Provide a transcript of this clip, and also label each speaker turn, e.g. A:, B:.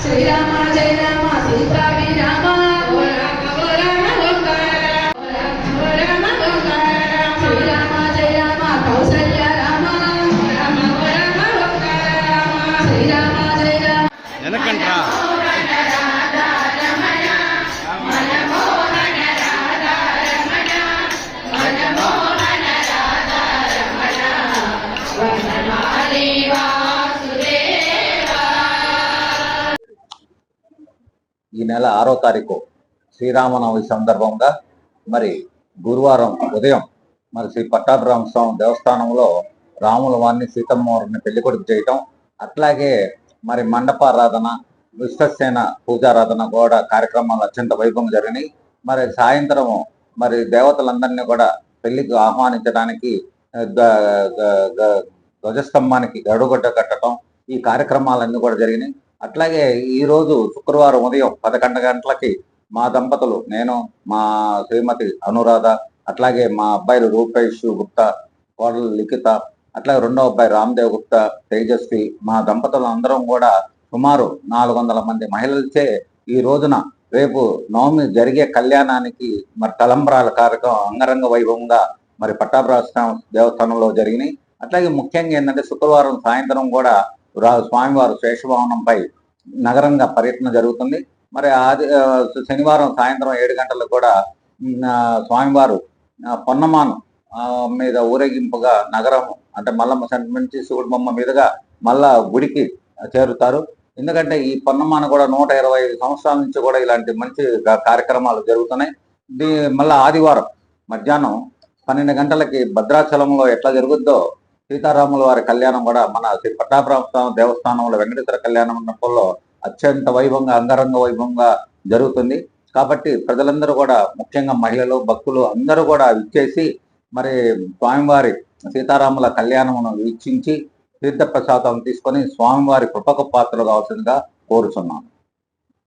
A: శ్రీరామ జయ రామ సీతా విరామ శ్రీరామ జయ రామ కౌసల్య రామ శ్రీరామ జయ రామ
B: వెనకంట్రా
C: ఈ నెల 6వ తారీఖు శ్రీరామనవమి సందర్భంగా మరి గురువారం ఉదయం మరి శ్రీ పట్టాభిరామస్వామి దేవస్థానంలో రాముల వారిని సీతమ్మ వారిని పెళ్లికొడుకు చేయటం, అట్లాగే మరి మండపారాధన, విశ్వసేన పూజారాధన కూడా కార్యక్రమాలు అత్యంత వైభవంగా జరిగినాయి. మరి సాయంత్రం మరి దేవతలందరినీ కూడా పెళ్లికి ఆహ్వానించడానికి ధ్వజస్తంభానికి గడుగొడ్డ కట్టడం, ఈ కార్యక్రమాలన్నీ కూడా జరిగినాయి. అట్లాగే ఈరోజు శుక్రవారం ఉదయం 11 గంటలకి మా దంపతులు, నేను, మా శ్రీమతి అనురాధ, అట్లాగే మా అబ్బాయిలు రూపేష్ గుప్తా, కోడలు లిఖిత, అట్లాగే రెండో అబ్బాయి రామ్దేవ్ గుప్తా, తేజస్వి, మా దంపతులు అందరం కూడా సుమారు 400 మంది మహిళలచే ఈ రోజున రేపు నవమి జరిగే కళ్యాణానికి మరి తలంబ్రాల కార్యక్రమం అంగరంగ వైభవంగా మరి పట్టాభిరామ దేవస్థానంలో జరిగినాయి. అట్లాగే ముఖ్యంగా ఏంటంటే శుక్రవారం సాయంత్రం కూడా స్వామివారు శేషవాహనంపై నగరంగా పర్యటన జరుగుతుంది. మరి శనివారం సాయంత్రం 7 గంటలకు కూడా స్వామివారు పొన్నమాను మీద ఊరేగింపుగా నగరం అంటే మల్లమ్మ సెంటర్ నుంచి శివుడి బొమ్మ మీదుగా మళ్ళా గుడికి చేరుతారు. ఎందుకంటే ఈ పొన్నమాన కూడా 125 సంవత్సరాల నుంచి కూడా ఇలాంటి మంచి కార్యక్రమాలు జరుగుతున్నాయి. మళ్ళా ఆదివారం మధ్యాహ్నం 12 గంటలకి భద్రాచలంలో ఎట్లా జరుగుద్దో సీతారాముల వారి కళ్యాణం కూడా మన శ్రీ పట్టాభిరామ దేవస్థానంలో వెంకటేశ్వర కళ్యాణ మండపంలో అత్యంత వైభవంగా అంగరంగ వైభవంగా జరుగుతుంది. కాబట్టి ప్రజలందరూ కూడా ముఖ్యంగా మహిళలు, భక్తులు అందరూ కూడా విచ్చేసి మరి స్వామివారి సీతారాముల కళ్యాణమును వీక్షించి తీర్థప్రసాదం తీసుకొని స్వామివారి కృపకు పాత్రలు కావాల్సిందిగా కోరుచున్నాను.